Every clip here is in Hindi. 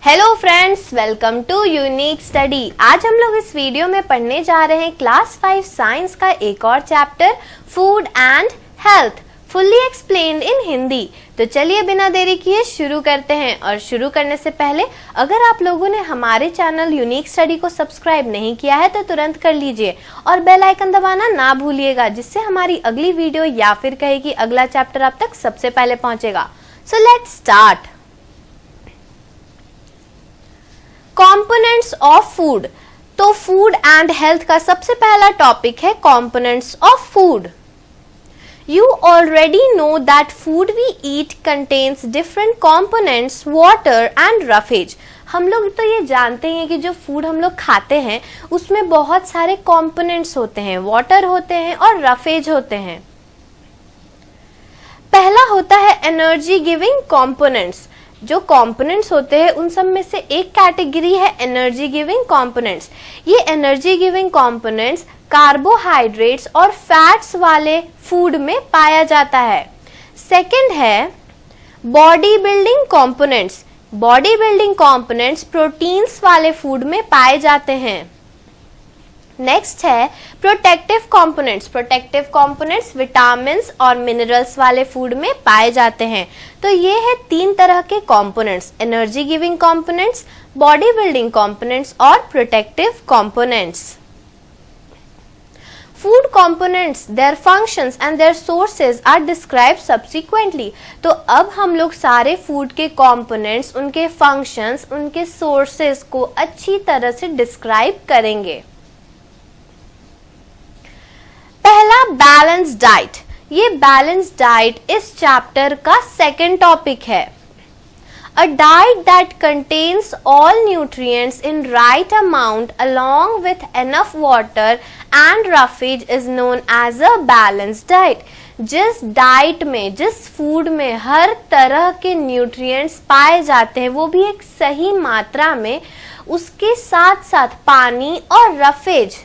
Hello friends, welcome to unique study. आज हम लोग इस वीडियो में पढ़ने जा रहे हैं क्लास 5 साइंस का एक और chapter food and health, fully explained इन हिंदी। तो चलिए बिना देरी किए शुरू करते हैं। और शुरू करने से पहले अगर आप लोगों ने हमारे चैनल यूनिक स्टडी को सब्सक्राइब नहीं किया है तो तुरंत कर लीजिए और बेल आइकन दबाना ना भूलिएगा, जिससे हमारी अगली वीडियो या फिर कहे कि अगला चैप्टर आप तक सबसे पहले पहुंचेगा। So let's start. Components of food. तो फूड एंड हेल्थ का सबसे पहला टॉपिक है components of food. You already know that food we eat contains different components, water and roughage. हम लोग तो ये जानते हैं कि जो फूड हम लोग खाते हैं उसमें बहुत सारे कंपोनेंट्स होते हैं, वाटर होते हैं और रफेज होते हैं। पहला होता है एनर्जी गिविंग कंपोनेंट्स। जो कंपोनेंट्स होते हैं उन सब में से एक कैटेगरी है एनर्जी गिविंग कंपोनेंट्स। ये एनर्जी गिविंग कंपोनेंट्स कार्बोहाइड्रेट्स और फैट्स वाले फूड में पाया जाता है। सेकंड है body building components. Body building components proteins वाले फूड में पाए जाते हैं। नेक्स्ट है protective components. Protective components vitamins और मिनरल्स वाले फूड में पाए जाते हैं। तो ये है तीन तरह के components, energy giving components, body building components और protective components. Food components, their functions and their sources are described subsequently. तो अब हम लोग सारे फूड के components, उनके functions, उनके sources को अच्छी तरह से describe करेंगे। पहला बैलेंस डाइट। ये बैलेंस डाइट इस चैप्टर का सेकेंड टॉपिक है। A diet that contains all nutrients in right amount along with enough water and roughage is known as a balanced diet. जिस डाइट में, जिस फूड में हर तरह के न्यूट्रिएंट्स पाए जाते हैं वो भी एक सही मात्रा में, उसके साथ साथ पानी और रफेज,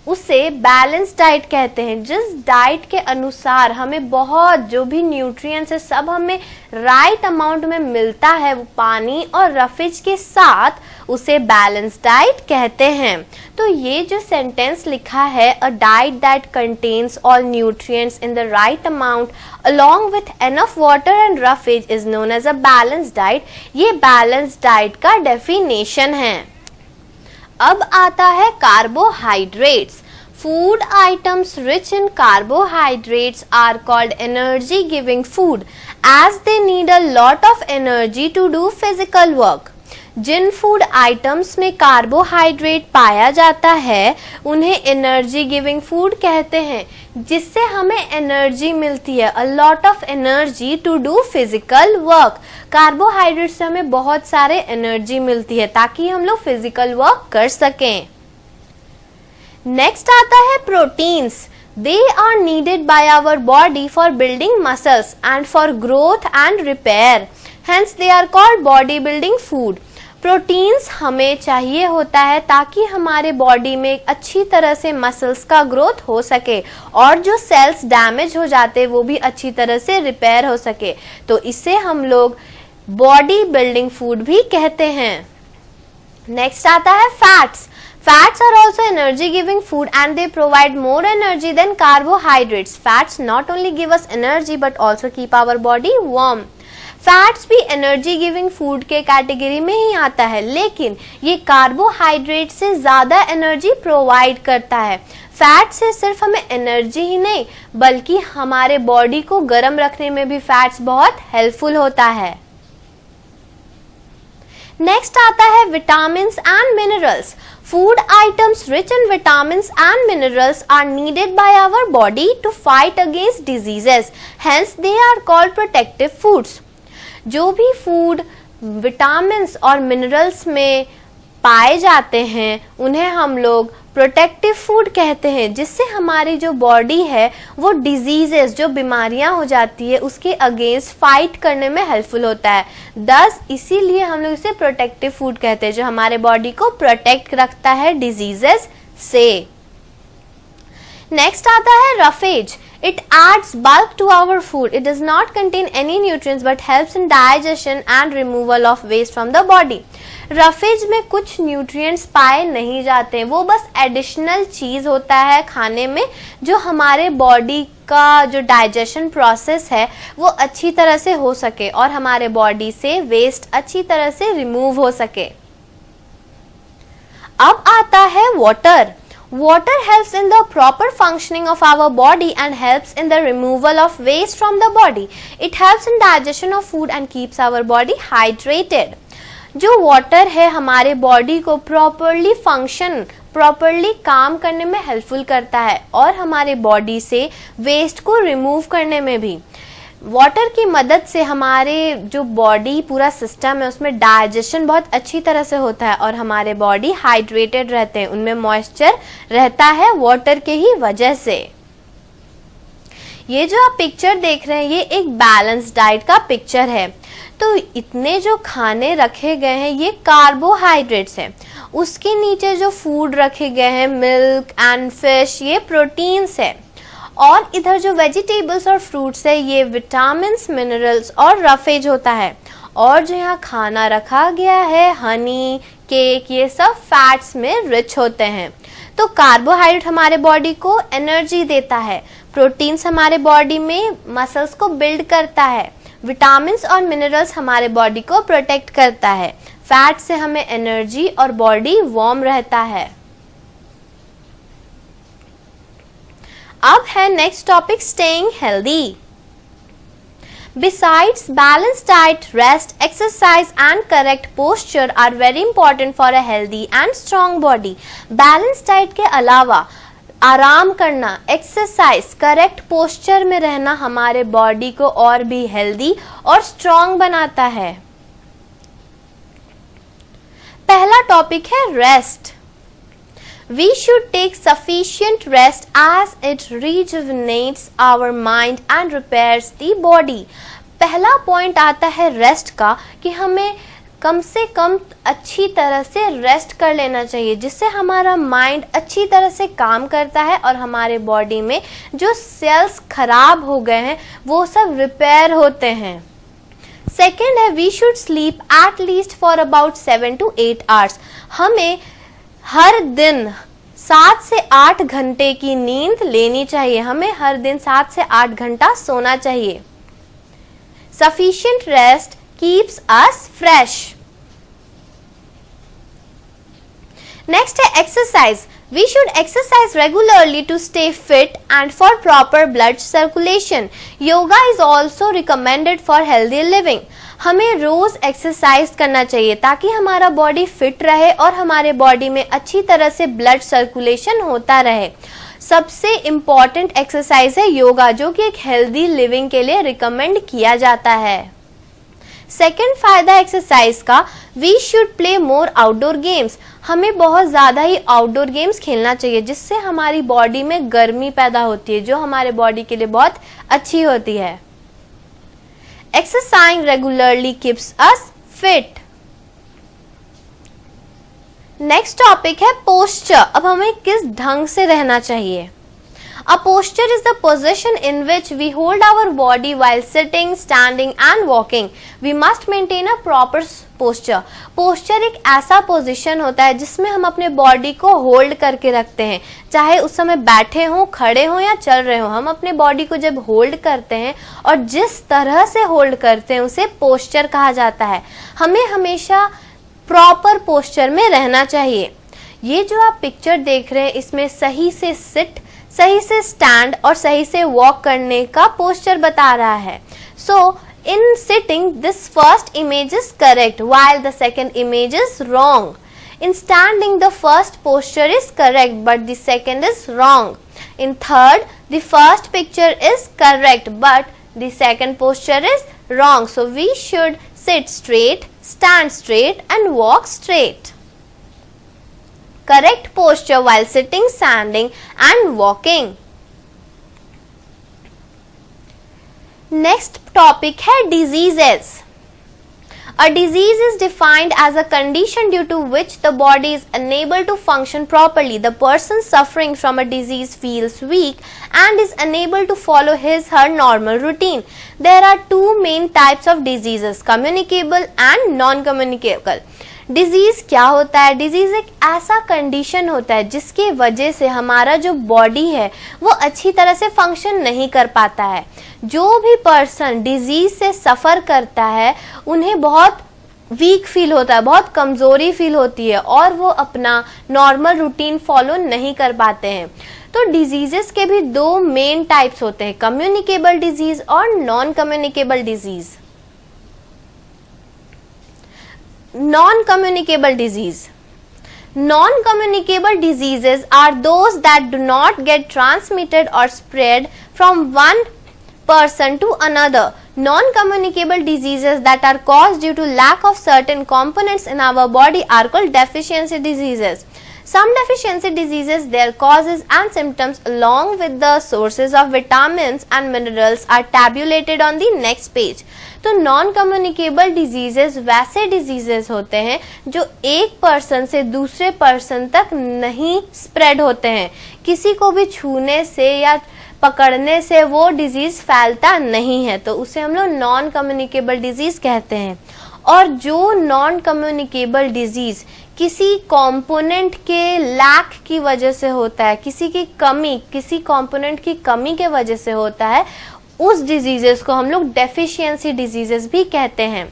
उसे बैलेंस डाइट कहते हैं। जिस डाइट के अनुसार हमें बहुत जो भी न्यूट्रिएंट्स है सब हमें राइट अमाउंट में मिलता है, वो पानी और रफेज के साथ, उसे बैलेंस डाइट कहते हैं। तो ये जो सेंटेंस लिखा है, a diet that contains all nutrients in the right amount along with enough water and roughage is known as a balance diet, ये बैलेंस डाइट का डेफिनेशन है। अब आता है carbohydrates. Food items rich in carbohydrates are called energy giving food as they need a lot of energy to do physical work. जिन फूड आइटम्स में कार्बोहाइड्रेट पाया जाता है उन्हें एनर्जी गिविंग फूड कहते हैं, जिससे हमें एनर्जी मिलती है, a lot of energy to do physical work. Carbohydrate से हमें बहुत सारे एनर्जी मिलती है ताकि हम लोग फिजिकल वर्क कर सकें। नेक्स्ट आता है proteins. They are needed by our body for building muscles and for growth and repair. Hence they are called body building food. Proteins हमें चाहिए होता है ताकि हमारे बॉडी में अच्छी तरह से मसल्स का ग्रोथ हो सके और जो सेल्स डैमेज हो जाते हैं वो भी अच्छी तरह से रिपेयर हो सके। तो इसे हम लोग बॉडी बिल्डिंग फूड भी कहते हैं। नेक्स्ट आता है fats. Fats are also energy giving food and they provide more energy than carbohydrates. Fats not only give us energy but also keep our body warm. Fats भी एनर्जी गिविंग फूड के कैटेगरी में ही आता है, लेकिन ये कार्बोहाइड्रेट से ज्यादा एनर्जी प्रोवाइड करता है। फैट से सिर्फ हमें एनर्जी ही नहीं बल्कि हमारे बॉडी को गर्म रखने में भी फैट्स बहुत हेल्पफुल होता है। नेक्स्ट आता है vitamins and minerals. Food items rich in vitamins and minerals are needed by our body to fight against diseases. Hence, they are called protective foods. जो भी फूड विटामिन्स और मिनरल्स में पाए जाते हैं उन्हें हम लोग प्रोटेक्टिव फूड कहते हैं, जिससे हमारी जो बॉडी है वो डिजीजेस, जो बीमारियां हो जाती है उसके अगेंस्ट फाइट करने में हेल्पफुल होता है। दस इसीलिए हम लोग इसे प्रोटेक्टिव फूड कहते हैं, जो हमारे बॉडी को प्रोटेक्ट रखता है डिजीजेस से। नेक्स्ट आता है roughage. It adds bulk to our food. It does not contain any nutrients but helps in digestion and removal of waste from the body. Roughage में कुछ न्यूट्रिएंट्स पाए नहीं जाते, वो बस एडिशनल चीज होता है खाने में जो हमारे बॉडी का जो डाइजेशन प्रोसेस है वो अच्छी तरह से हो सके और हमारे बॉडी से वेस्ट अच्छी तरह से रिमूव हो सके। अब आता है water. Water helps in the proper functioning of our body and helps in the removal of waste from the body. It helps in digestion of food and keeps our body hydrated. जो वाटर है हमारे बॉडी को प्रॉपरली काम करने में हेल्पफुल करता है और हमारे बॉडी से वेस्ट को रिमूव करने में भी। वाटर की मदद से हमारे जो बॉडी पूरा सिस्टम है उसमें डाइजेशन बहुत अच्छी तरह से होता है और हमारे बॉडी हाइड्रेटेड रहते हैं, उनमें मॉइस्चर रहता है वाटर के ही वजह से। ये जो आप पिक्चर देख रहे हैं ये एक बैलेंस डाइट का पिक्चर है। तो इतने जो खाने रखे गए हैं ये कार्बोहाइड्रेट्स हैं, उसके नीचे जो फूड रखे गए हैं मिल्क एंड फिश ये प्रोटीन्स है और इधर जो वेजिटेबल्स और फ्रूट्स है ये विटामिन्स, मिनरल्स और रफेज होता है। और जो यहाँ खाना रखा गया है हनी, केक, ये सब फैट्स में रिच होते हैं। तो कार्बोहाइड्रेट हमारे बॉडी को एनर्जी देता है, प्रोटीन्स हमारे बॉडी में मसल्स को बिल्ड करता है, विटामिन्स और मिनरल्स हमारे बॉडी को प्रोटेक्ट करता है, फैट से हमें एनर्जी और बॉडी वार्म रहता है। अब है next topic staying healthy. Besides, balanced diet, rest, exercise and correct posture are very important for a healthy and strong body. Balanced diet के अलावा आराम करना, एक्सरसाइज, करेक्ट पोस्चर में रहना हमारे बॉडी को और भी हेल्दी और स्ट्रॉन्ग बनाता है। पहला टॉपिक है rest. We should take sufficient rest as it rejuvenates our mind and repairs the body. पहला पॉइंट आता है रेस्ट का कि हमें कम से कम अच्छी तरह से रेस्ट कर लेना चाहिए जिससे हमारा माइंड अच्छी तरह से काम करता है और हमारे बॉडी में जो सेल्स खराब हो गए हैं वो सब रिपेयर होते हैं। सेकेंड है we should sleep at least for about 7 to 8 hours. हमें हर दिन 7 से 8 घंटे की नींद लेनी चाहिए, हमें हर दिन 7 से 8 घंटा सोना चाहिए। Sufficient rest keeps us fresh. Next है exercise. We should exercise regularly to stay fit and for proper blood circulation. Yoga is also recommended for healthy living. हमें रोज एक्सरसाइज करना चाहिए ताकि हमारा बॉडी फिट रहे और हमारे बॉडी में अच्छी तरह से ब्लड सर्कुलेशन होता रहे। सबसे इम्पॉर्टेंट एक्सरसाइज है योगा जो कि एक हेल्दी लिविंग के लिए रिकमेंड किया जाता है। सेकेंड फायदा एक्सरसाइज का we should play more outdoor games. हमें बहुत ज्यादा ही आउटडोर गेम्स खेलना चाहिए जिससे हमारी बॉडी में गर्मी पैदा होती है जो हमारे बॉडी के लिए बहुत अच्छी होती है। Exercising regularly keeps us fit. Next topic है पोस्चर। अब हमें किस ढंग से रहना चाहिए। A posture is the position in which we hold our body while sitting, standing and walking. We must maintain a proper posture. Posture एक ऐसा पोजीशन होता है जिसमें हम अपने बॉडी को होल्ड करके रखते हैं, चाहे उस समय बैठे हों, खड़े हों या चल रहे हों। हम अपने बॉडी को जब होल्ड करते हैं और जिस तरह से होल्ड करते हैं उसे पोस्चर कहा जाता है। हमें हमेशा प्रॉपर पोस्चर में रहना चाहिए। ये जो आप पिक्चर देख रहे हैं इसमें सही से सिट, सही से स्टैंड और सही से वॉक करने का पोस्चर बता रहा है। सो in sitting this first image is correct while the second image is wrong. In standing the first posture is correct but the second is wrong. In third the first picture is correct but the second posture is wrong. So we should sit straight, stand straight and walk straight. Correct posture while sitting, standing and walking. Next topic है diseases. A disease is defined as a condition due to which the body is unable to function properly. The person suffering from a disease feels weak and is unable to follow his/her normal routine. There are two main types of diseases, communicable and non-communicable. Disease क्या होता है? डिजीज एक ऐसा कंडीशन होता है जिसकी वजह से हमारा जो बॉडी है वो अच्छी तरह से फंक्शन नहीं कर पाता है। जो भी पर्सन डिजीज से सफर करता है उन्हें बहुत वीक फील होता है, बहुत कमजोरी फील होती है और वो अपना नॉर्मल रूटीन फॉलो नहीं कर पाते हैं। तो डिजीजेस के भी दो मेन टाइप्स होते हैं, कम्युनिकेबल डिजीज और non communicable disease. Non-communicable disease. Non-communicable diseases are those that do not get transmitted or spread from one person to another. Non-communicable diseases that are caused due to lack of certain components in our body are called deficiency diseases. Some deficiency diseases, their causes and symptoms along with the sources of vitamins and minerals are tabulated on the next page. तो नॉन कम्युनिकेबल डिजीजेस वैसे डिजीजेस होते हैं जो एक पर्सन से दूसरे पर्सन तक नहीं स्प्रेड होते हैं, किसी को भी छूने से या पकड़ने से वो डिजीज फैलता नहीं है, तो उसे हम लोग नॉन कम्युनिकेबल डिजीज कहते हैं। और जो नॉन कम्युनिकेबल डिजीज किसी कंपोनेंट के लैक की वजह से होता है, किसी कंपोनेंट की कमी के वजह से होता है, उस डिजीजेस को हम लोग डेफिशिएंसी डिजीजेस भी कहते हैं।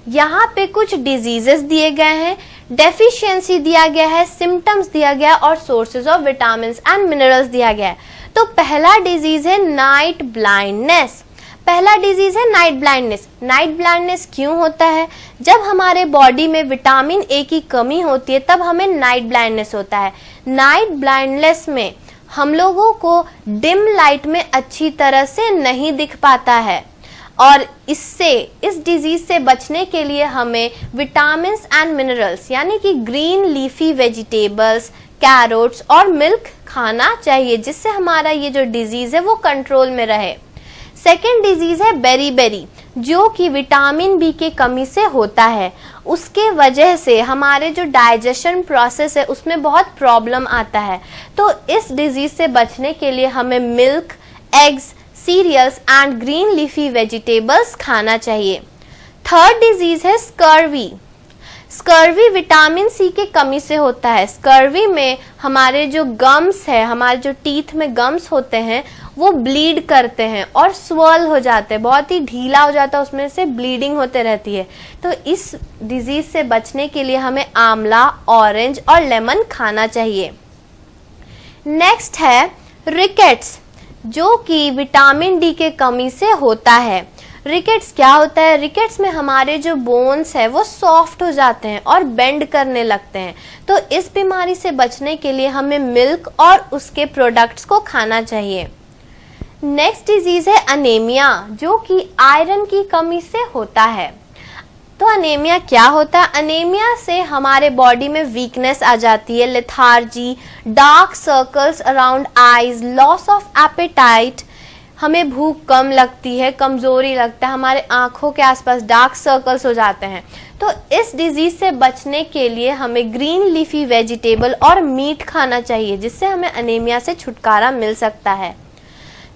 यहाँ पे कुछ डिजीजेस दिए गए हैं, डेफिशिएंसी दिया गया है, सिम्टम्स दिया गया और sources of vitamins and minerals दिया गया है। तो पहला डिजीज है नाइट ब्लाइंडनेस। पहला डिजीज है नाइट ब्लाइंडनेस। नाइट ब्लाइंडनेस क्यों होता है? जब हमारे बॉडी में विटामिन ए की कमी होती है तब हमें नाइट ब्लाइंडनेस होता है। नाइट ब्लाइंडनेस में हम लोगों को डिम लाइट में अच्छी तरह से नहीं दिख पाता है और इस डिजीज से बचने के लिए हमें विटामिन्स एंड मिनरल्स यानी कि ग्रीन लीफी वेजिटेबल्स, कैरोट्स और मिल्क खाना चाहिए, जिससे हमारा ये जो डिजीज है वो कंट्रोल में रहे। सेकेंड डिजीज है बेरीबेरी, जो कि विटामिन बी की कमी से होता है। उसके वजह से हमारे जो डाइजेशन प्रोसेस है उसमें बहुत प्रॉब्लम आता है। तो इस डिजीज से बचने के लिए हमें milk, eggs, cereals and green leafy vegetables खाना चाहिए। थर्ड डिजीज है स्कर्वी। स्कर्वी विटामिन सी की कमी से होता है। स्कर्वी में हमारे जो गम्स है, हमारे जो टीथ में गम्स होते हैं वो ब्लीड करते हैं और स्वर्ल हो जाते हैं, बहुत ही ढीला हो जाता है, उसमें से ब्लीडिंग होते रहती है। तो इस डिजीज से बचने के लिए हमें आंवला, ऑरेंज और लेमन खाना चाहिए। नेक्स्ट है रिकेट्स, जो कि विटामिन डी के कमी से होता है। रिकेट्स क्या होता है? रिकेट्स में हमारे जो बोन्स है वो सॉफ्ट हो जाते हैं और बेंड करने लगते हैं। तो इस बीमारी से बचने के लिए हमें मिल्क और उसके प्रोडक्ट्स को खाना चाहिए। नेक्स्ट डिजीज है अनेमिया, जो कि आयरन की कमी से होता है। तो अनेमिया क्या होता है? अनेमिया से हमारे बॉडी में वीकनेस आ जाती है, lethargy, dark circles around eyes, loss of appetite, हमें भूख कम लगती है, कमजोरी लगता है, हमारे आंखों के आसपास डार्क सर्कल्स हो जाते हैं। तो इस डिजीज से बचने के लिए हमें ग्रीन लीफी वेजिटेबल और मीट खाना चाहिए, जिससे हमें अनेमिया से छुटकारा मिल सकता है।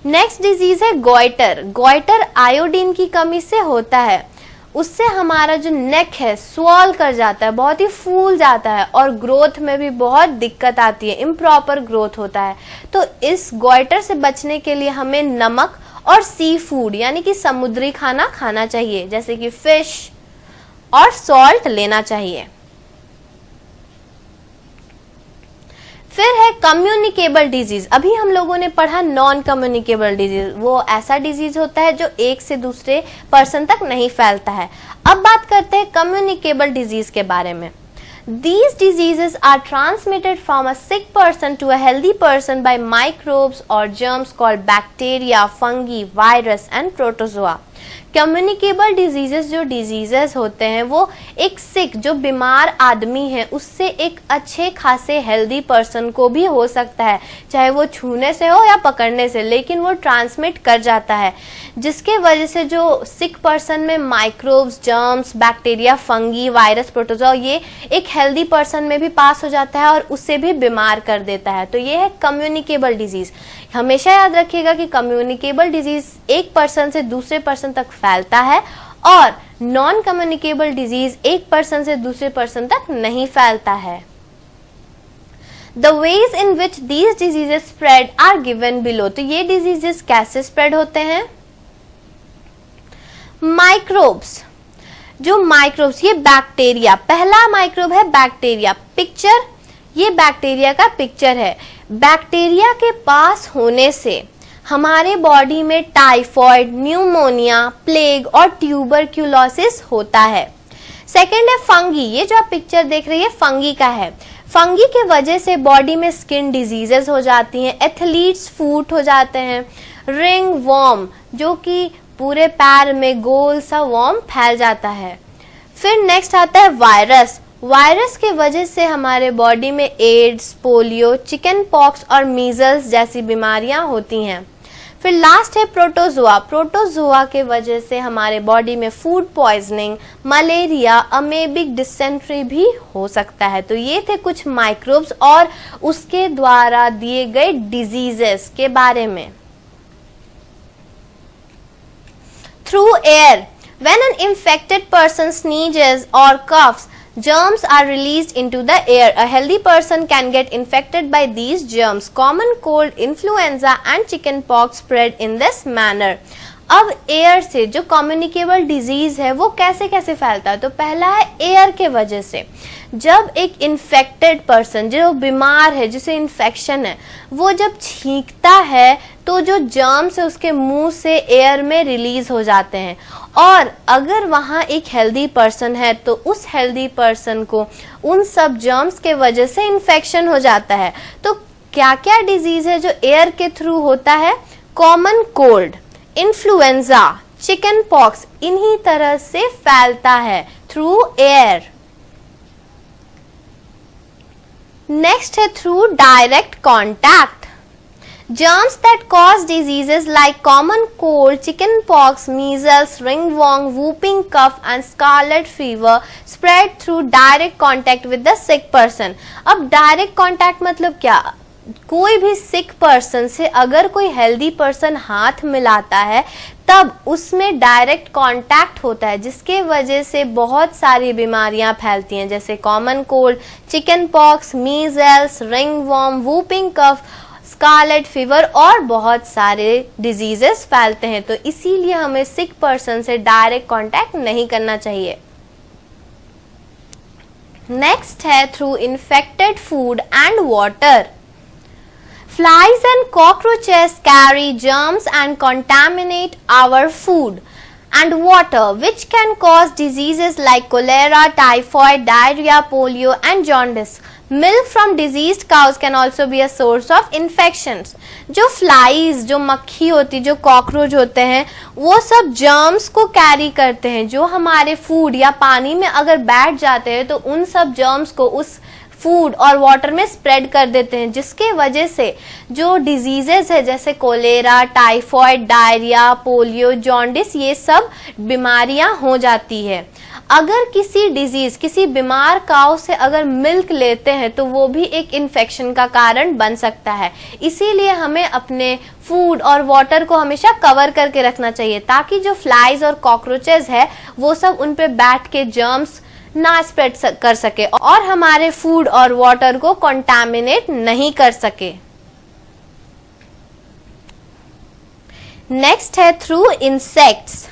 नेक्स्ट डिजीज है गॉइटर। गॉइटर आयोडीन की कमी से होता है। उससे हमारा जो नेक है स्वेल कर जाता है, बहुत ही फूल जाता है और ग्रोथ में भी बहुत दिक्कत आती है, इम्प्रॉपर ग्रोथ होता है। तो इस गॉइटर से बचने के लिए हमें नमक और सी फूड यानी कि समुद्री खाना खाना चाहिए, जैसे कि फिश और सॉल्ट लेना चाहिए। फिर है कम्युनिकेबल डिजीज। अभी हम लोगों ने पढ़ा नॉन कम्युनिकेबल डिजीज, वो ऐसा डिजीज होता है जो एक से दूसरे पर्सन तक नहीं फैलता है। अब बात करते हैं कम्युनिकेबल डिजीज के बारे में। These diseases are transmitted from a sick person to a healthy person by microbes or germs called bacteria, fungi, virus and protozoa. Communicable diseases जो डिजीजेस होते हैं वो एक सिक जो बीमार आदमी है उससे एक अच्छे खासे हेल्दी पर्सन को भी हो सकता है, चाहे वो छूने से हो या पकड़ने से, लेकिन वो ट्रांसमिट कर जाता है, जिसके वजह से जो सिक पर्सन में microbes, germs, bacteria, fungi, virus, protozoa ये एक हेल्दी पर्सन में भी पास हो जाता है और उससे भी बीमार कर देता है। तो ये है कम्युनिकेबल डिजीज। हमेशा याद रखिएगा कि कम्युनिकेबल डिजीज एक पर्सन से दूसरे पर्सन तक फैलता है और नॉन कम्युनिकेबल डिजीज एक पर्सन से दूसरे पर्सन तक नहीं फैलता है। The ways in which these diseases spread are given below। तो ये डिजीजेस कैसे स्प्रेड होते हैं? माइक्रोब्स, जो माइक्रोब्स, ये बैक्टीरिया, पहला माइक्रोब है बैक्टीरिया। पिक्चर, ये बैक्टीरिया का पिक्चर है। बैक्टीरिया के पास होने से हमारे बॉडी में टाइफॉइड, न्यूमोनिया, प्लेग और ट्यूबरक्यूलोसिस होता है। सेकेंड है फंगी, ये जो आप पिक्चर देख रही है फंगी का है। फंगी के वजह से बॉडी में स्किन डिजीजेस हो जाती हैं, एथलीट्स फूट हो जाते हैं, रिंग वॉर्म, जो कि पूरे पैर में गोल सा वॉर्म फैल जाता है। फिर नेक्स्ट आता है वायरस। वायरस के वजह से हमारे बॉडी में एड्स, पोलियो, चिकन पॉक्स और मीजल्स जैसी बीमारियां होती हैं। फिर लास्ट है प्रोटोजोआ। प्रोटोजोआ के वजह से हमारे बॉडी में food poisoning, malaria, amoebic dysentery भी हो सकता है। तो ये थे कुछ माइक्रोब्स और उसके द्वारा दिए गए डिजीजेस के बारे में। Through air, when an infected person sneezes or coughs, germs are released into the air. A healthy person can get infected by these germs. Common cold, influenza and chickenpox spread in this manner. अब एयर से जो कम्युनिकेबल डिजीज है वो कैसे कैसे फैलता है? तो पहला है एयर के वजह से। जब एक इन्फेक्टेड पर्सन, जो बीमार है, जिसे इन्फेक्शन है, वो जब छींकता है तो जो जर्म्स है उसके मुंह से एयर में रिलीज हो जाते हैं। और अगर वहां एक हेल्दी पर्सन है तो उस हेल्दी पर्सन को उन सब जर्म्स के वजह से इन्फेक्शन हो जाता है। तो क्या क्या डिजीज है जो एयर के थ्रू होता है? Common cold, influenza, chicken pox, इन्हीं तरह से फैलता है थ्रू एयर। नेक्स्ट है through direct contact. Germs that cause diseases like common cold, chicken pox, measles, ringworm, whooping cough and scarlet fever spread through direct contact with the sick person। अब direct contact मतलब क्या? कोई भी sick person से अगर कोई healthy person हाथ मिलाता है तब उसमें डायरेक्ट कांटेक्ट होता है, जिसके वजह से बहुत सारी बीमारियां फैलती हैं, जैसे common cold, chicken pox, measles, ringworm, whooping cough, scarlet fever और बहुत सारे डिजीजेस फैलते हैं। तो इसीलिए हमें सिक पर्सन से डायरेक्ट कांटेक्ट नहीं करना चाहिए। नेक्स्ट है through infected food and water. Flies and cockroaches carry germs and contaminate our food and water, which can cause diseases like cholera, typhoid, diarrhea, polio and jaundice. Milk from diseased cows can also be a source of infections. जो flies, जो मक्खी होती, जो कॉकरोच होते हैं, वो सब germs को कैरी करते हैं, जो हमारे फूड या पानी में अगर बैठ जाते हैं तो उन सब germs को उस फूड और वाटर में स्प्रेड कर देते हैं, जिसके वजह से जो डिजीजेस है जैसे cholera, typhoid, diarrhoea, polio, jaundice, ये सब बीमारियां हो जाती है। अगर किसी डिजीज, किसी बीमार काऊ से अगर मिल्क लेते हैं तो वो भी एक इन्फेक्शन का कारण बन सकता है। इसीलिए हमें अपने फूड और वाटर को हमेशा कवर करके रखना चाहिए, ताकि जो फ्लाइज और कॉकरोचेस है वो सब उन पे बैठ के जर्म्स ना स्प्रेड कर सके और हमारे फूड और वाटर को कंटामिनेट नहीं कर सके। नेक्स्ट है through insects.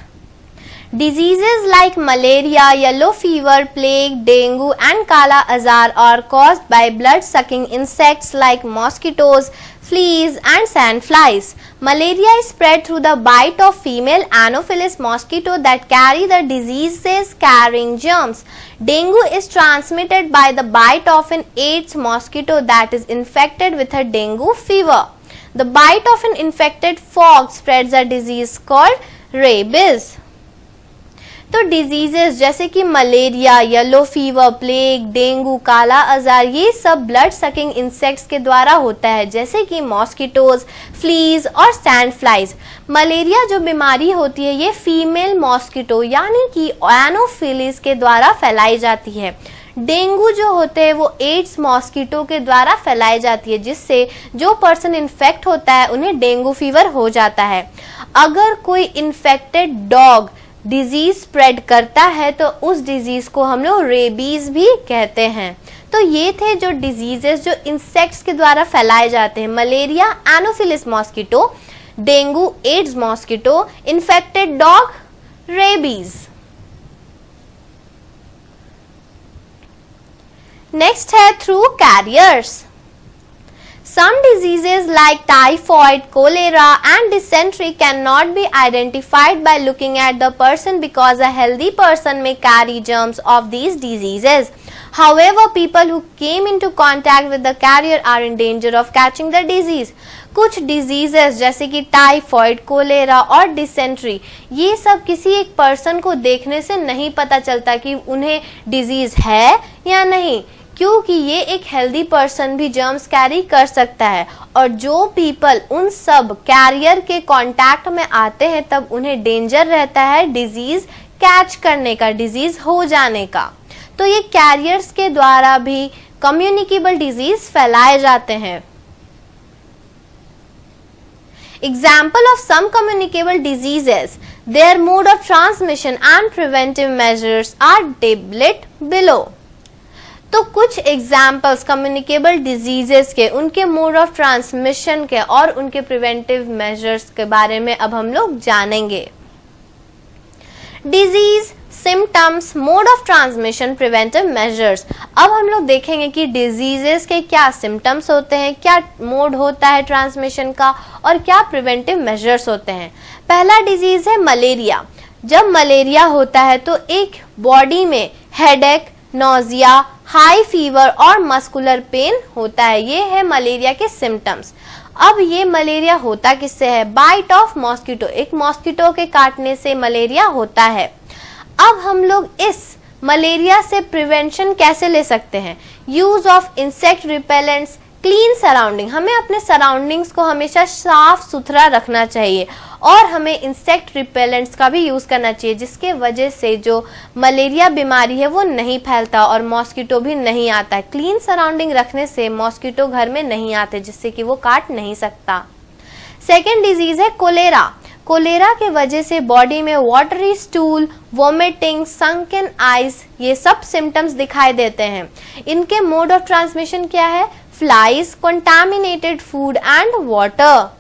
Diseases like malaria, yellow fever, plague, dengue and kala azar are caused by blood-sucking insects like mosquitoes, fleas and sandflies. Malaria is spread through the bite of female Anopheles mosquito that carry the diseases carrying germs. Dengue is transmitted by the bite of an Aedes mosquito that is infected with a dengue fever. The bite of an infected frog spreads a disease called rabies. तो डिजीजेस जैसे कि malaria, yellow fever, plague, dengue, काला अजार, ये सब ब्लड सकिंग इंसेक्ट्स के द्वारा होता है, जैसे कि मॉस्किटोज, फ्लीज और सैंड फ्लाइज। मलेरिया जो बीमारी होती है ये फीमेल मॉस्किटो यानी कि एनोफिलीज के द्वारा फैलाई जाती है। डेंगू जो होते हैं वो एड्स मॉस्किटो के द्वारा फैलाई जाती है, जिससे जो पर्सन इन्फेक्ट होता है उन्हें डेंगू फीवर हो जाता है। अगर कोई इन्फेक्टेड डॉग डिजीज स्प्रेड करता है तो उस डिजीज को हम लोग रेबीज भी कहते हैं। तो ये थे जो डिजीजेस जो इंसेक्ट्स के द्वारा फैलाए जाते हैं, malaria, Anopheles mosquito, dengue, Aedes mosquito, infected dog, rabies. Next है through carriers. Some diseases like typhoid, cholera and dysentery cannot be identified by looking at the person because a healthy person may carry germs of these diseases. However, people who came into contact with the carrier are in danger of catching the disease. कुछ diseases जैसे कि टाइफॉइड, कोलेरा और डिसेंट्री, ये सब किसी एक पर्सन को देखने से नहीं पता चलता कि उन्हें डिजीज है या नहीं, क्योंकि ये एक हेल्दी पर्सन भी जर्म्स कैरी कर सकता है। और जो पीपल उन सब कैरियर के कांटेक्ट में आते हैं तब उन्हें डेंजर रहता है डिजीज कैच करने का, डिजीज हो जाने का। तो ये कैरियर्स के द्वारा भी कम्युनिकेबल डिजीज फैलाए जाते हैं। Example of some communicable diseases, their mode of transmission and preventive measures are tabulated below. तो कुछ एग्जाम्पल्स कम्युनिकेबल डिजीजेस के, उनके मोड ऑफ ट्रांसमिशन के और उनके प्रिवेंटिव मेजर्स के बारे में अब हम लोग जानेंगे। Disease, symptoms, mode of transmission, preventive measures. अब हम लोग देखेंगे कि डिजीजेस के क्या सिम्टम्स होते हैं, क्या मोड होता है ट्रांसमिशन का और क्या प्रिवेंटिव मेजर्स होते हैं। पहला डिजीज है मलेरिया। जब मलेरिया होता है तो एक बॉडी में हेडेक, नोजिया, हाई फीवर और मस्कुलर पेन होता है। ये है मलेरिया के सिम्टम्स। अब ये मलेरिया होता किससे है? बाइट ऑफ मॉस्किटो, एक मॉस्किटो के काटने से मलेरिया होता है। अब हम लोग इस मलेरिया से प्रिवेंशन कैसे ले सकते हैं? Use of insect repellents, clean surrounding, हमें अपने सराउंडिंग्स को हमेशा साफ सुथरा रखना चाहिए और हमें इंसेक्ट रिपेलेंट्स का भी यूज करना चाहिए, जिसके वजह से जो मलेरिया बीमारी है वो नहीं फैलता और मॉस्किटो भी नहीं आता है। क्लीन सराउंडिंग रखने से मॉस्किटो घर में नहीं आते, जिससे कि वो काट नहीं सकता। सेकेंड डिजीज है कोलेरा। कोलेरा के वजह से बॉडी में watery stool, vomiting, sunken eyes, ये सब सिम्टम्स दिखाई देते हैं। इनके मोड ऑफ ट्रांसमिशन क्या है? Flies, contaminated food and water.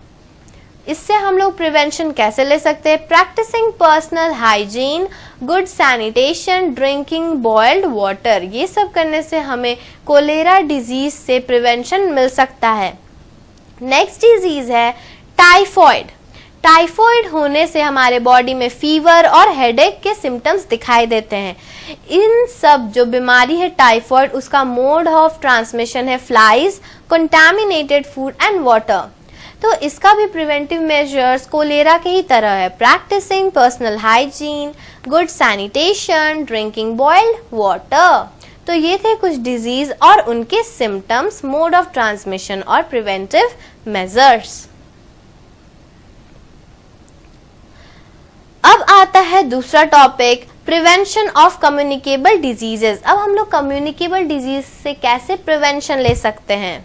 इससे हम लोग प्रिवेंशन कैसे ले सकते हैं? Practising personal hygiene, good sanitation, drinking boiled water, ये सब करने से हमें कोलेरा डिजीज से प्रिवेंशन मिल सकता है। नेक्स्ट डिजीज है टाइफॉइड। टाइफॉइड होने से हमारे बॉडी में फीवर और हेडेक के सिम्टम्स दिखाई देते हैं। इन सब जो बीमारी है टाइफॉइड, उसका मोड ऑफ ट्रांसमिशन है flies, contaminated food and water. तो इसका भी प्रिवेंटिव मेजर्स कोलेरा के ही तरह है। Practising personal hygiene, good sanitation, drinking boiled water. तो ये थे कुछ डिजीज और उनके सिम्टम्स, मोड ऑफ ट्रांसमिशन और प्रिवेंटिव मेजर्स। अब आता है दूसरा topic, prevention of communicable diseases. अब हम लोग कम्युनिकेबल डिजीज से कैसे प्रिवेंशन ले सकते हैं?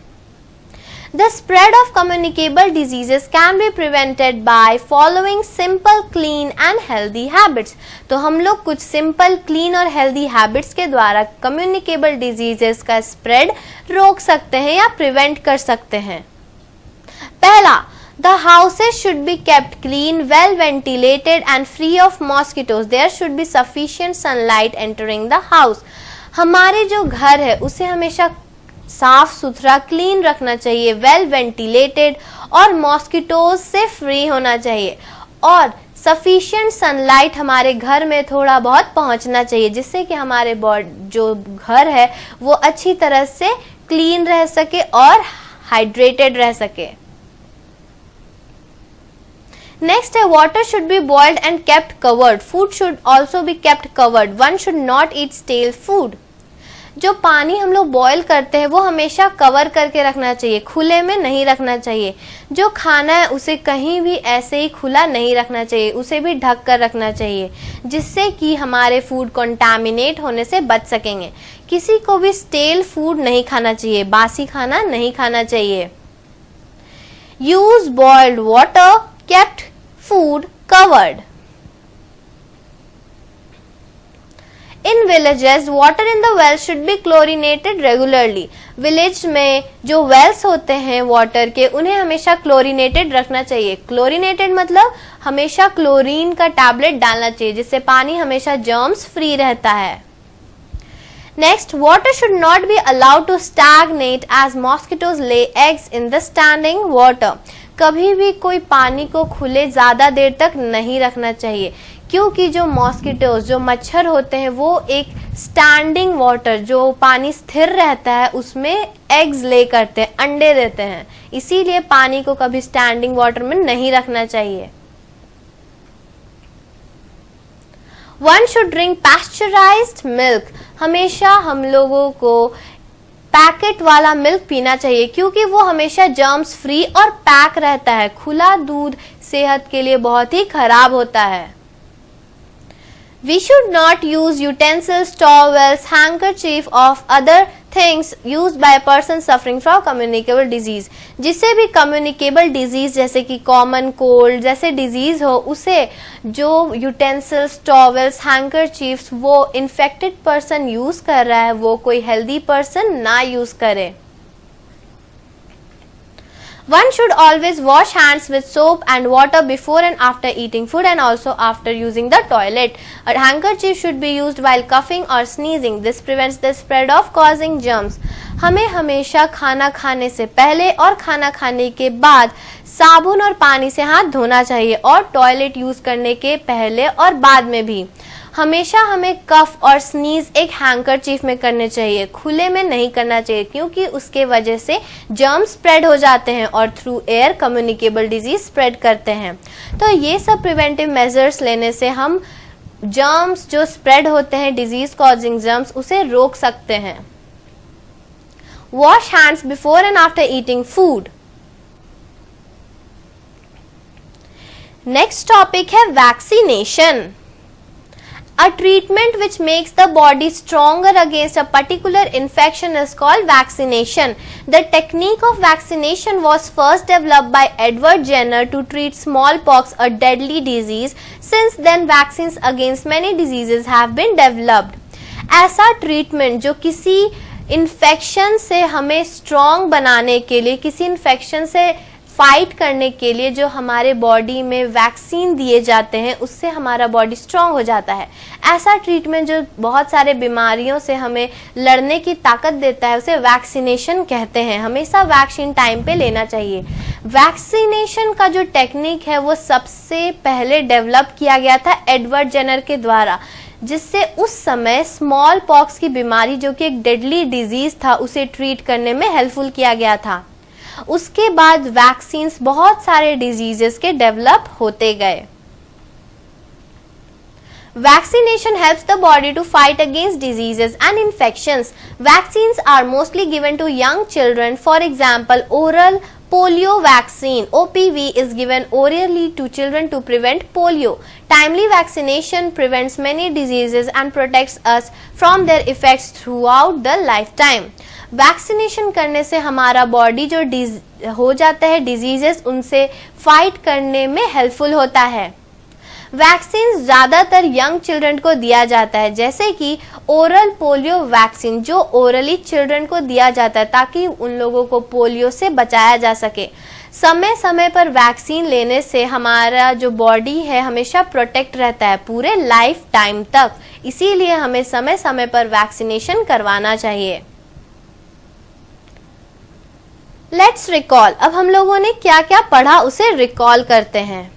The spread of communicable diseases can be prevented by following simple, clean and healthy habits. तो हम लोग कुछ simple, clean और healthy habits के द्वारा communicable diseases का spread रोक सकते हैं या prevent कर सकते हैं। पहला, the houses should be kept clean, well ventilated and free of mosquitoes. There should be sufficient sunlight entering the house. हमारे जो घर है उसे हमेशा साफ सुथरा, क्लीन रखना चाहिए, वेल वेंटिलेटेड और मॉस्किटोज से फ्री होना चाहिए और सफिशिएंट सनलाइट हमारे घर में थोड़ा बहुत पहुंचना चाहिए, जिससे कि हमारे जो घर है वो अच्छी तरह से क्लीन रह सके और हाइड्रेटेड रह सके। नेक्स्ट है water should be boiled and kept covered, food should also be kept covered, one should not eat stele food. जो पानी हम लोग बॉईल करते हैं वो हमेशा कवर करके रखना चाहिए, खुले में नहीं रखना चाहिए। जो खाना है उसे कहीं भी ऐसे ही खुला नहीं रखना चाहिए, उसे भी ढक कर रखना चाहिए, जिससे कि हमारे फूड कंटामिनेट होने से बच सकेंगे। किसी को भी स्टेल फूड नहीं खाना चाहिए, बासी खाना नहीं खाना चाहिए। Use boiled water, kept food covered. In villages, water in the wells should be chlorinated regularly. Village में जो वेल्स होते हैं वाटर के, उन्हें हमेशा क्लोरीनेटेड रखना चाहिए. क्लोरीनेटेड मतलब हमेशा क्लोरीन का टैबलेट डालना चाहिए, जिससे पानी हमेशा जर्म्स फ्री रहता है. Next, water should not be allowed to stagnate as mosquitoes lay eggs in the standing water. कभी भी कोई पानी को खुले ज़्यादा देर तक नहीं रखना चाहिए, क्योंकि जो मॉस्किटोज, जो मच्छर होते हैं, वो एक स्टैंडिंग वाटर, जो पानी स्थिर रहता है, उसमें एग्स ले करते हैं, अंडे देते हैं. इसीलिए पानी को कभी स्टैंडिंग वाटर में नहीं रखना चाहिए. One should drink pasteurized milk. हमेशा हम लोगों को पैकेट वाला मिल्क पीना चाहिए, क्योंकि वो हमेशा जर्म्स फ्री और पैक रहता है. खुला दूध सेहत के लिए बहुत ही खराब होता है. We should not use utensils, towels, handkerchief of other things used by a person suffering from communicable disease. जिससे भी communicable disease जैसे कि common cold जैसे disease हो, उसे जो utensils, towels, handkerchiefs वो infected person use कर रहा है, वो कोई healthy person ना use करे. One should always wash hands with soap and water before and after eating food and also after using the toilet. A handkerchief should be used while coughing or sneezing. This prevents the spread of causing germs. हमें हमेशा खाना खाने से पहले और खाना खाने के बाद साबुन और पानी से हाथ धोना चाहिए, और टॉयलेट यूज करने के पहले और बाद में भी. हमेशा हमें कफ और स्नीज एक हैंकरचीफ में करने चाहिए, खुले में नहीं करना चाहिए, क्योंकि उसके वजह से जर्म्स स्प्रेड हो जाते हैं और through air communicable disease spread करते हैं. तो ये सब प्रिवेंटिव मेजर्स लेने से हम जर्म्स जो स्प्रेड होते हैं, डिजीज कॉजिंग जर्म्स, उसे रोक सकते हैं. Wash hands before and after eating food. Next topic है vaccination. A treatment which makes the body stronger against a particular infection is called vaccination. The technique of vaccination was first developed by Edward Jenner to treat smallpox, a deadly disease. Since then, vaccines against many diseases have been developed. ऐसा ट्रीटमेंट जो किसी इन्फेक्शन से हमें स्ट्रॉन्ग बनाने के लिए, किसी इन्फेक्शन से फाइट करने के लिए जो हमारे बॉडी में वैक्सीन दिए जाते हैं, उससे हमारा बॉडी स्ट्रांग हो जाता है. ऐसा ट्रीटमेंट जो बहुत सारे बीमारियों से हमें लड़ने की ताकत देता है, उसे वैक्सीनेशन कहते हैं. हमेशा वैक्सीन टाइम पे लेना चाहिए. वैक्सीनेशन का जो टेक्निक है वो सबसे पहले डेवलप किया गया था एडवर्ड जेनर के द्वारा, जिससे उस समय स्मॉल पॉक्स की बीमारी, जो कि एक डेडली डिजीज था, उसे ट्रीट करने में हेल्पफुल किया गया था. उसके बाद वैक्सीन्स बहुत सारे डिजीजेस के डेवलप होते गए. Vaccination helps the body to fight against diseases and infections. Vaccines are mostly given to young children. For example, oral polio vaccine (OPV) is given orally to children to prevent polio. Timely vaccination prevents many diseases and protects us from their effects throughout the lifetime. Vaccination करने से हमारा बॉडी जो हो जाता है डिजीजेस, उनसे फाइट करने में हेल्पफुल होता है. वैक्सीन ज्यादातर यंग चिल्ड्रन को दिया जाता है, जैसे कि ओरल पोलियो वैक्सीन, जो ओरली चिल्ड्रन को दिया जाता है ताकि उन लोगों को पोलियो से बचाया जा सके. समय समय पर वैक्सीन लेने से हमारा जो बॉडी है हमेशा प्रोटेक्ट रहता है पूरे लाइफ टाइम तक. इसीलिए हमें समय समय पर वैक्सीनेशन करवाना चाहिए. Let's recall. अब हम लोगों ने क्या क्या पढ़ा उसे रिकॉल करते हैं.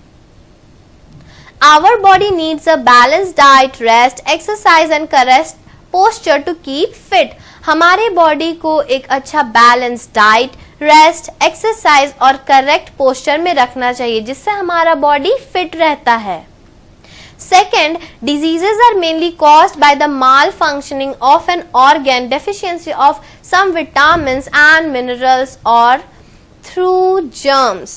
Our body needs a balance diet, rest, exercise and correct posture to keep fit. हमारे बॉडी को एक अच्छा बैलेंस डाइट, रेस्ट, एक्सरसाइज और करेक्ट पोस्चर में रखना चाहिए, जिससे हमारा बॉडी फिट रहता है. Second, diseases are mainly caused by the malfunctioning of an organ, deficiency of some vitamins and minerals or through germs.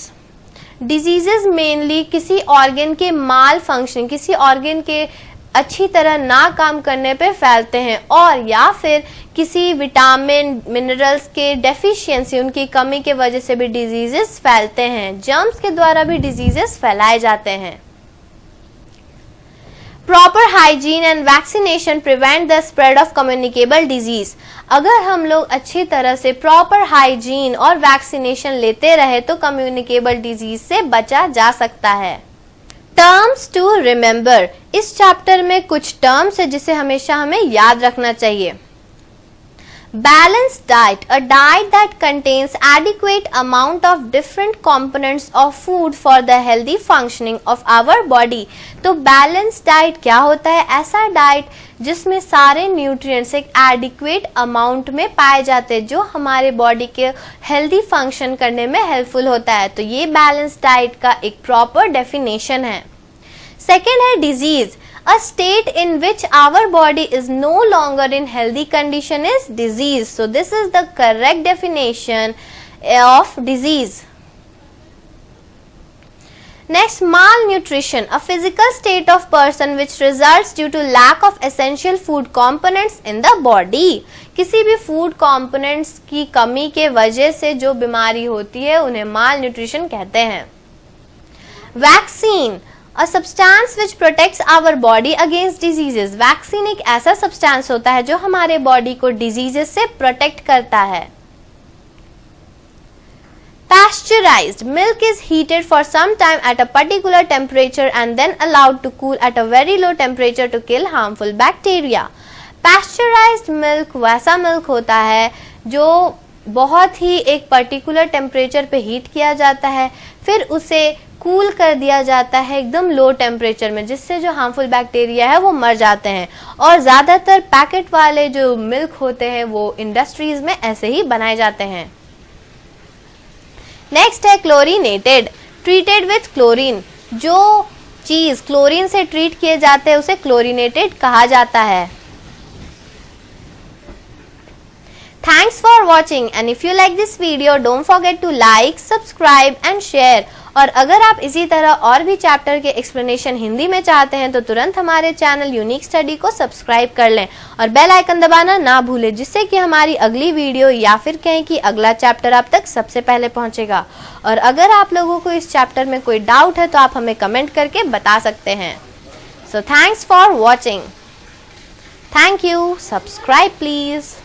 Diseases mainly किसी organ के malfunction, किसी organ के अच्छी तरह ना काम करने पे फैलते हैं, और या फिर किसी विटामिन, मिनरल्स के डेफिशिएंसी, उनकी कमी के वजह से भी डिजीजेस फैलते हैं. जर्म्स के द्वारा भी डिजीजेस फैलाए जाते हैं. Proper hygiene and vaccination prevent the spread of communicable disease. अगर हम लोग अच्छी तरह से प्रॉपर हाइजीन और वैक्सीनेशन लेते रहे तो कम्युनिकेबल डिजीज से बचा जा सकता है। टर्म्स टू रिमेंबर, इस चैप्टर में कुछ टर्म्स है जिसे हमेशा हमें याद रखना चाहिए। Balanced diet, a diet that contains adequate amount of different components of food for the healthy functioning of our body। तो balanced diet क्या होता है? ऐसा डाइट जिसमें सारे न्यूट्रिएंट्स एक एडिक्वेट अमाउंट में पाए जाते हैं जो हमारे बॉडी के हेल्दी फंक्शन करने में हेल्पफुल होता है। तो ये बैलेंस डाइट का एक प्रॉपर डेफिनेशन है। सेकेंड है disease, a state in which our body is no longer in healthy condition is disease। So this is the correct definition of disease। Next, malnutrition, a physical state of person which results due to lack of essential food components in the body। किसी भी फूड components की कमी के वजह से जो बीमारी होती है उन्हें malnutrition कहते हैं। Vaccine, A substance which protects our body against diseases। Vaccine एक ऐसा सब्सटेंस होता है जो हमारे बॉडी को डिजीजेस से प्रोटेक्ट करता है। Pasteurized, milk is heated for some time at a particular temperature and then allowed to cool at a very low temperature to kill harmful bacteria। Pasteurized milk वैसा मिल्क होता है जो बहुत ही एक पर्टिकुलर टेम्परेचर पे हीट किया जाता है, फिर उसे कूल कर दिया जाता है एकदम लो टेम्परेचर में, जिससे जो हार्मफुल बैक्टीरिया है वो मर जाते हैं। और ज़्यादातर पैकेट वाले जो मिल्क होते हैं वो इंडस्ट्रीज में ऐसे ही बनाए जाते हैं। नेक्स्ट है क्लोरीनेटेड, ट्रीटेड विथ क्लोरीन, जो चीज़ क्लोरीन से ट्रीट किए जाते हैं उसे क्लोरीनेटेड कहा जाता है। Thanks for watching and if you like this video don't forget to like, subscribe and share। और अगर आप इसी तरह और भी चैप्टर के एक्सप्लेनेशन हिंदी में चाहते हैं तो तुरंत हमारे चैनल यूनिक स्टडी को सब्सक्राइब कर लें और बेल आइकन दबाना ना भूलें, जिससे कि हमारी अगली वीडियो या फिर कहें कि अगला चैप्टर आप तक सबसे पहले पहुंचेगा। और अगर आप लोगों को इस चैप्टर में कोई डाउट है तो आप हमें कमेंट करके बता सकते हैं। So thanks for watching. Thank you. Subscribe please.